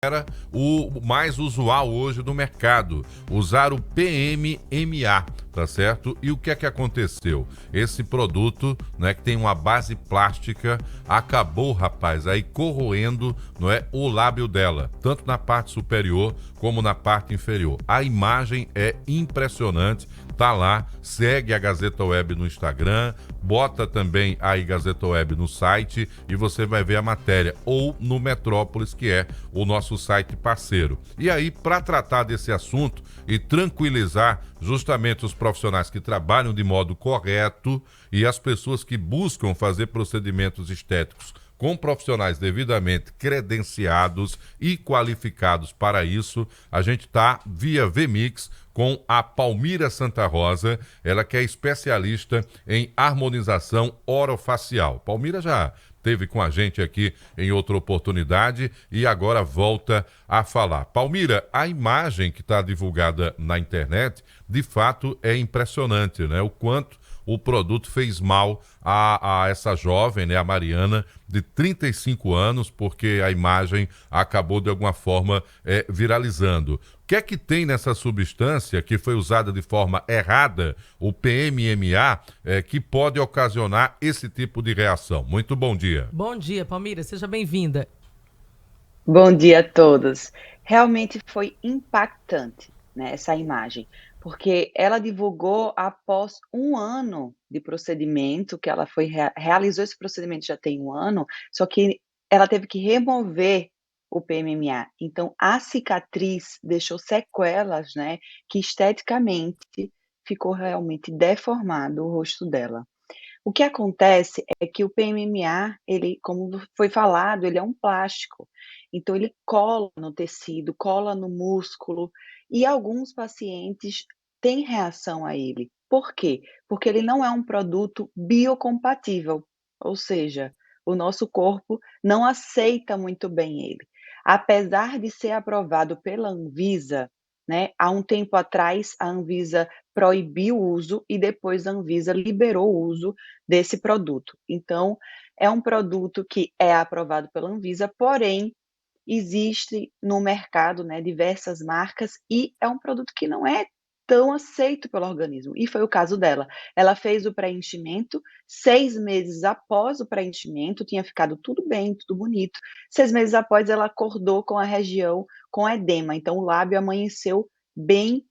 era o mais usual hoje no mercado, usar o PMMA, tá certo? E o que é que aconteceu? Esse produto, né, que tem uma base plástica, acabou, rapaz, aí corroendo, não é, o lábio dela, tanto na parte superior como na parte inferior. A imagem é impressionante, tá lá, segue a Gazeta Web no Instagram, bota também aí Gazeta Web no site e você vai ver a matéria, ou no Metrópolis, que é o nosso site parceiro. E aí, para tratar desse assunto e tranquilizar justamente os profissionais que trabalham de modo correto e as pessoas que buscam fazer procedimentos estéticos com profissionais devidamente credenciados e qualificados para isso, a gente está via VMix com a Palmira Santa Rosa, ela que é especialista em harmonização orofacial. Palmira já esteve com a gente aqui em outra oportunidade e agora volta a falar. Palmira, a imagem que está divulgada na internet, de fato é impressionante, né? O quanto o produto fez mal a essa jovem, né, a Mariana, de 35 anos, porque a imagem acabou de alguma forma viralizando. O que é que tem nessa substância que foi usada de forma errada, o PMMA, que pode ocasionar esse tipo de reação? Muito bom dia. Bom dia, Palmira, seja bem-vinda. Bom dia a todos. Realmente foi impactante, né, essa imagem, porque ela divulgou após um ano de procedimento, que ela realizou esse procedimento já tem um ano, só que ela teve que remover o PMMA. Então, a cicatriz deixou sequelas, né, que esteticamente ficou realmente deformado o rosto dela. O que acontece é que o PMMA, ele, como foi falado, ele é um plástico. Então ele cola no tecido, cola no músculo, e alguns pacientes têm reação a ele. Por quê? Porque ele não é um produto biocompatível, ou seja, o nosso corpo não aceita muito bem ele. Apesar de ser aprovado pela Anvisa, né, há um tempo atrás a Anvisa proibiu o uso e depois a Anvisa liberou o uso desse produto. Então, é um produto que é aprovado pela Anvisa, porém, existe no mercado, né, diversas marcas e é um produto que não é tão aceito pelo organismo. E foi o caso dela. Ela fez o preenchimento, 6 meses após o preenchimento, tinha ficado tudo bem, tudo bonito. 6 meses após, ela acordou com a região com edema. Então, o lábio amanheceu bem,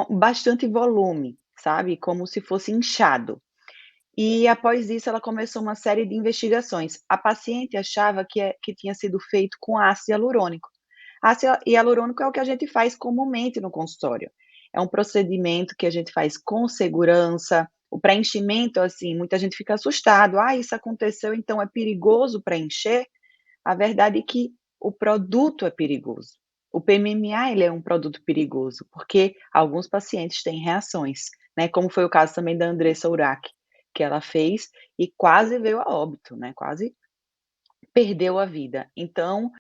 bastante volume, sabe? Como se fosse inchado. E após isso ela começou uma série de investigações. A paciente achava que tinha sido feito com ácido hialurônico. Ácido hialurônico é o que a gente faz comumente no consultório. É um procedimento que a gente faz com segurança. O preenchimento, assim, muita gente fica assustado. Ah, isso aconteceu, então é perigoso preencher? A verdade é que o produto é perigoso. O PMMA, ele é um produto perigoso, porque alguns pacientes têm reações, né, como foi o caso também da Andressa Urach, que ela fez e quase veio a óbito, né, quase perdeu a vida. Então,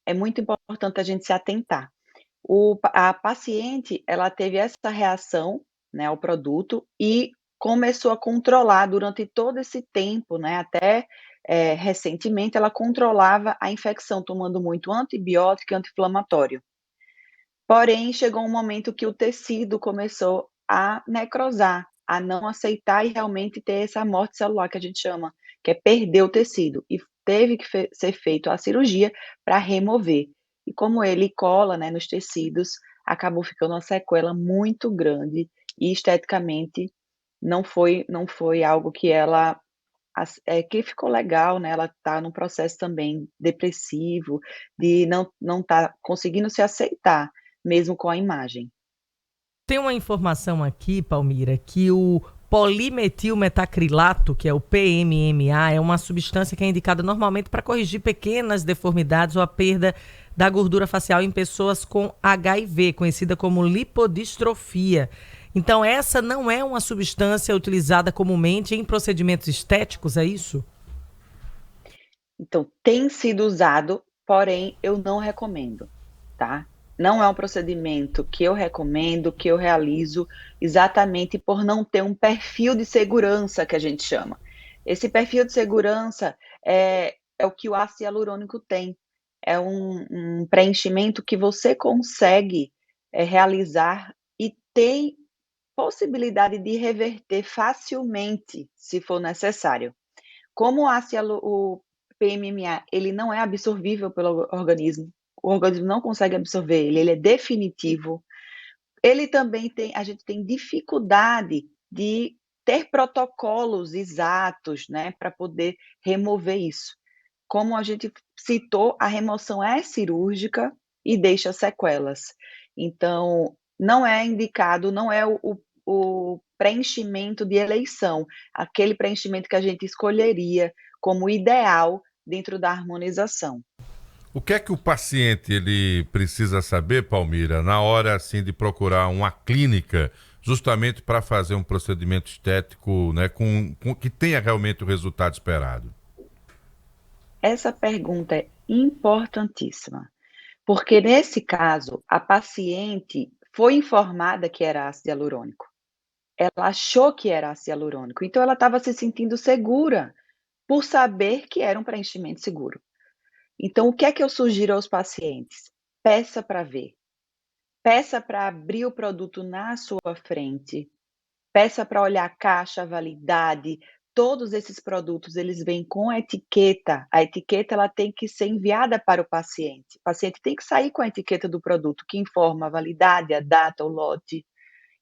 é muito importante a gente se atentar. A paciente, ela teve essa reação, né, ao produto e começou a controlar durante todo esse tempo, né, até recentemente, ela controlava a infecção tomando muito antibiótico e anti-inflamatório. Porém, chegou um momento que o tecido começou a necrosar, a não aceitar e realmente ter essa morte celular que a gente chama, que é perder o tecido. E teve que ser feito a cirurgia para remover. E como ele cola, né, nos tecidos, acabou ficando uma sequela muito grande e esteticamente não foi algo que ela que ficou legal, né, ela está num processo também depressivo, de não tá conseguindo se aceitar, mesmo com a imagem. Tem uma informação aqui, Palmira, que o polimetilmetacrilato, que é o PMMA, é uma substância que é indicada normalmente para corrigir pequenas deformidades ou a perda da gordura facial em pessoas com HIV, conhecida como lipodistrofia. Então, essa não é uma substância utilizada comumente em procedimentos estéticos, é isso? Então, tem sido usado, porém eu não recomendo, tá? Não é um procedimento que eu recomendo, que eu realizo, exatamente por não ter um perfil de segurança que a gente chama. Esse perfil de segurança é o que o ácido hialurônico tem. é um preenchimento que você consegue realizar e tem possibilidade de reverter facilmente, se for necessário. Como o PMMA, ele não é absorvível pelo organismo, o organismo não consegue absorver ele é definitivo. Ele também a gente tem dificuldade de ter protocolos exatos, né, para poder remover isso. Como a gente citou, a remoção é cirúrgica e deixa sequelas. Então, não é indicado, não é o preenchimento de eleição, aquele preenchimento que a gente escolheria como ideal dentro da harmonização. O que é que o paciente ele precisa saber, Palmira, na hora assim de procurar uma clínica, justamente para fazer um procedimento estético, né, que tenha realmente o resultado esperado? Essa pergunta é importantíssima, porque nesse caso, a paciente foi informada que era ácido hialurônico. Ela achou que era ácido hialurônico, então ela estava se sentindo segura por saber que era um preenchimento seguro. Então, o que é que eu sugiro aos pacientes? Peça para ver. Peça para abrir o produto na sua frente. Peça para olhar a caixa, a validade. Todos esses produtos, eles vêm com etiqueta. A etiqueta ela tem que ser enviada para o paciente. O paciente tem que sair com a etiqueta do produto, que informa a validade, a data, o lote.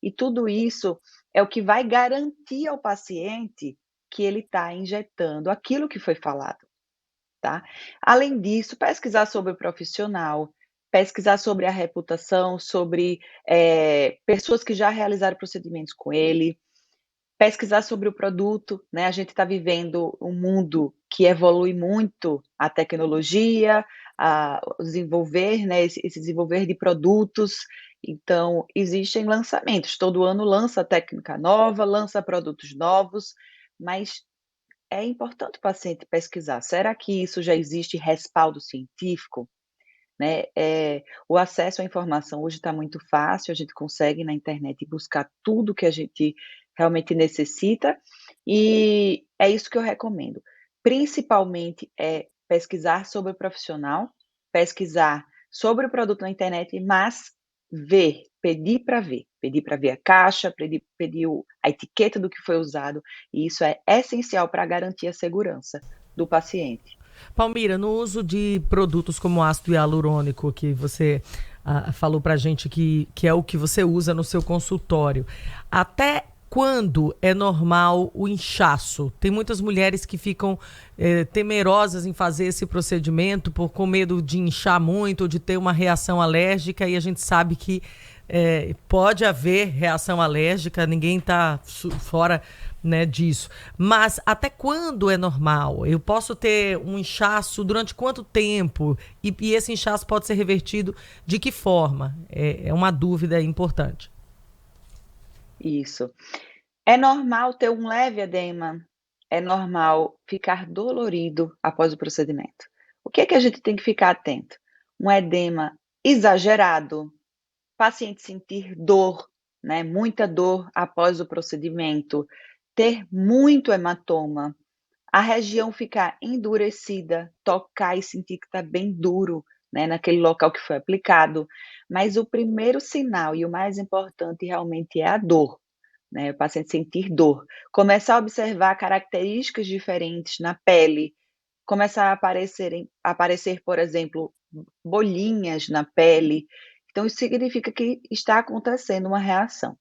E tudo isso é o que vai garantir ao paciente que ele está injetando aquilo que foi falado. Tá? Além disso, pesquisar sobre o profissional, pesquisar sobre a reputação, sobre pessoas que já realizaram procedimentos com ele, pesquisar sobre o produto, né? A gente está vivendo um mundo que evolui muito a tecnologia, o desenvolver, né? Esse desenvolver de produtos. Então, existem lançamentos. Todo ano lança técnica nova, lança produtos novos, mas é importante o paciente pesquisar. Será que isso já existe respaldo científico? Né? O acesso à informação hoje está muito fácil, a gente consegue na internet buscar tudo que a gente realmente necessita, e é isso que eu recomendo. Principalmente é pesquisar sobre o profissional, pesquisar sobre o produto na internet, mas pedir para ver a caixa, pedir a etiqueta do que foi usado, e isso é essencial para garantir a segurança do paciente. Palmira, no uso de produtos como ácido hialurônico, que você falou pra gente que é o que você usa no seu consultório, até quando é normal o inchaço? Tem muitas mulheres que ficam temerosas em fazer esse procedimento com medo de inchar muito ou de ter uma reação alérgica, e a gente sabe que pode haver reação alérgica, ninguém está fora, né, disso. Mas até quando é normal? Eu posso ter um inchaço durante quanto tempo? E esse inchaço pode ser revertido de que forma? É uma dúvida importante. Isso. É normal ter um leve edema, é normal ficar dolorido após o procedimento. O que é que a gente tem que ficar atento? Um edema exagerado, paciente sentir dor, né, muita dor após o procedimento, ter muito hematoma, a região ficar endurecida, tocar e sentir que está bem duro, né, naquele local que foi aplicado. Mas o primeiro sinal e o mais importante realmente é a dor, né, o paciente sentir dor. Começar a observar características diferentes na pele, começar a aparecer, por exemplo, bolinhas na pele. Então isso significa que está acontecendo uma reação.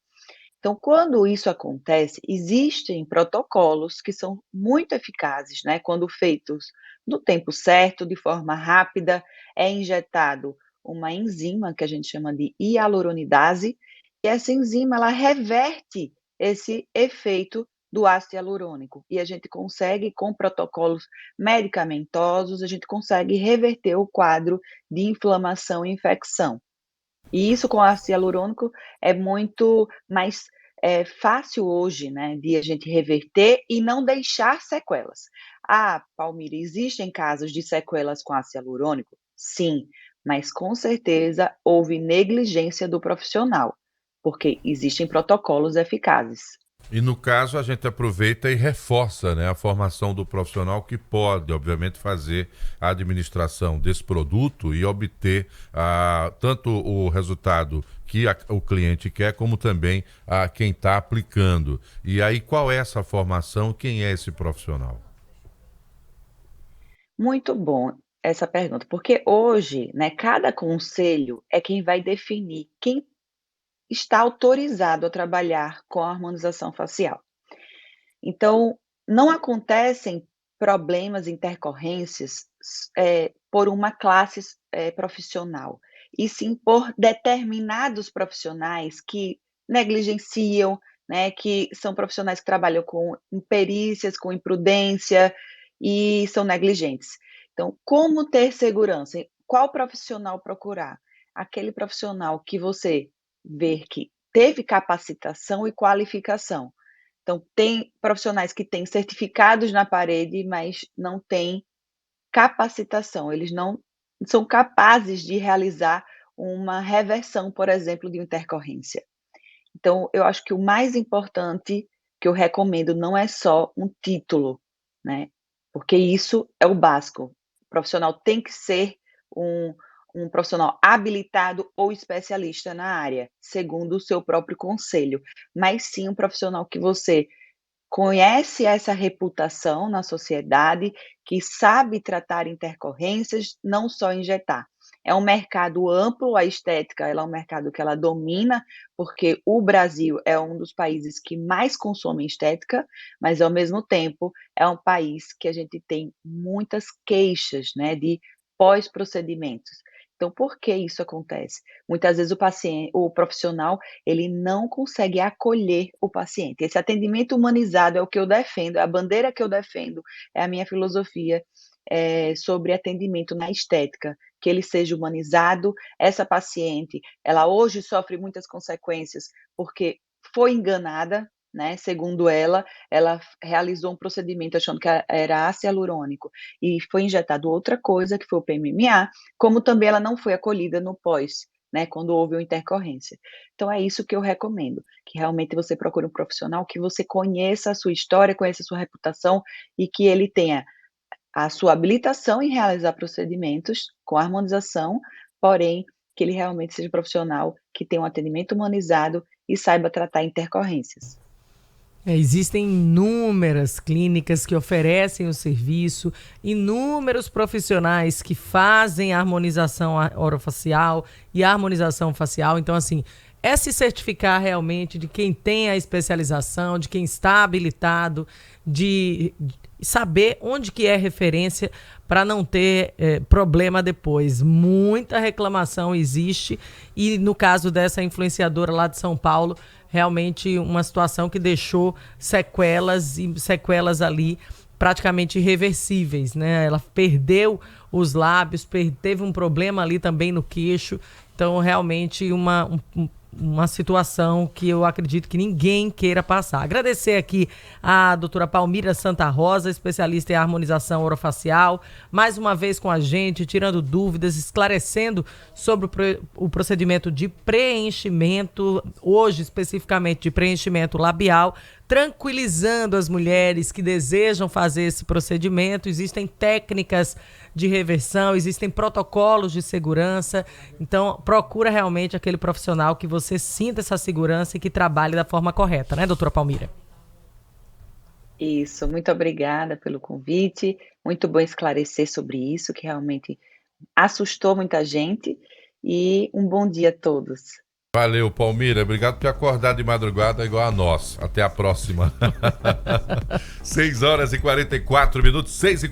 Então, quando isso acontece, existem protocolos que são muito eficazes, né? Quando feitos no tempo certo, de forma rápida, é injetado uma enzima que a gente chama de hialuronidase, e essa enzima ela reverte esse efeito do ácido hialurônico. E a gente consegue, com protocolos medicamentosos, a gente consegue reverter o quadro de inflamação e infecção. E isso com ácido hialurônico é muito mais fácil hoje, né, de a gente reverter e não deixar sequelas. Ah, Palmira, existem casos de sequelas com ácido hialurônico? Sim, mas com certeza houve negligência do profissional, porque existem protocolos eficazes. E no caso a gente aproveita e reforça, né, a formação do profissional que pode, obviamente, fazer a administração desse produto e obter tanto o resultado que o cliente quer, como também a quem está aplicando. E aí, qual é essa formação? Quem é esse profissional? Muito bom essa pergunta, porque hoje, né, cada conselho é quem vai definir quem está autorizado a trabalhar com a harmonização facial. Então, não acontecem problemas, intercorrências, por uma classe, profissional, e sim por determinados profissionais que negligenciam, né, que são profissionais que trabalham com imperícias, com imprudência e são negligentes. Então, como ter segurança? Qual profissional procurar? Aquele profissional que você ver que teve capacitação e qualificação. Então, tem profissionais que têm certificados na parede, mas não têm capacitação, eles não são capazes de realizar uma reversão, por exemplo, de uma intercorrência. Então, eu acho que o mais importante que eu recomendo não é só um título, né, porque isso é o básico. O profissional tem que ser um profissional habilitado ou especialista na área, segundo o seu próprio conselho, mas sim um profissional que você conhece essa reputação na sociedade, que sabe tratar intercorrências, não só injetar. É um mercado amplo, a estética ela é um mercado que ela domina, porque o Brasil é um dos países que mais consome estética, mas ao mesmo tempo é um país que a gente tem muitas queixas, né, de pós-procedimentos. Então, por que isso acontece? Muitas vezes o profissional, ele não consegue acolher o paciente. Esse atendimento humanizado é o que eu defendo, é a bandeira que eu defendo, é a minha filosofia, sobre atendimento na estética, que ele seja humanizado. Essa paciente, ela hoje sofre muitas consequências, porque foi enganada, né, segundo ela realizou um procedimento achando que era ácido hialurônico e foi injetado outra coisa, que foi o PMMA, como também ela não foi acolhida no pós, né, quando houve uma intercorrência. Então é isso que eu recomendo, que realmente você procure um profissional que você conheça a sua história, conheça a sua reputação e que ele tenha a sua habilitação em realizar procedimentos com harmonização, porém que ele realmente seja profissional, que tenha um atendimento humanizado e saiba tratar intercorrências. Existem inúmeras clínicas que oferecem o serviço, inúmeros profissionais que fazem a harmonização orofacial e a harmonização facial. Então, assim, é se certificar realmente de quem tem a especialização, de quem está habilitado, de saber onde que é referência para não ter problema depois. Muita reclamação existe e no caso dessa influenciadora lá de São Paulo, realmente uma situação que deixou sequelas ali praticamente irreversíveis, né? Ela perdeu os lábios, teve um problema ali também no queixo. Então, realmente uma situação que eu acredito que ninguém queira passar. Agradecer aqui a doutora Palmira Santa Rosa, especialista em harmonização orofacial, mais uma vez com a gente, tirando dúvidas, esclarecendo sobre o procedimento de preenchimento, hoje especificamente de preenchimento labial, tranquilizando as mulheres que desejam fazer esse procedimento. Existem técnicas de reversão, existem protocolos de segurança. Então, procura realmente aquele profissional que você sinta essa segurança e que trabalhe da forma correta, né, doutora Palmira? Isso, muito obrigada pelo convite. Muito bom esclarecer sobre isso, que realmente assustou muita gente. E um bom dia a todos. Valeu, Palmira. Obrigado por ter acordado de madrugada igual a nós. Até a próxima. 6 horas e 44 minutos, 6h44.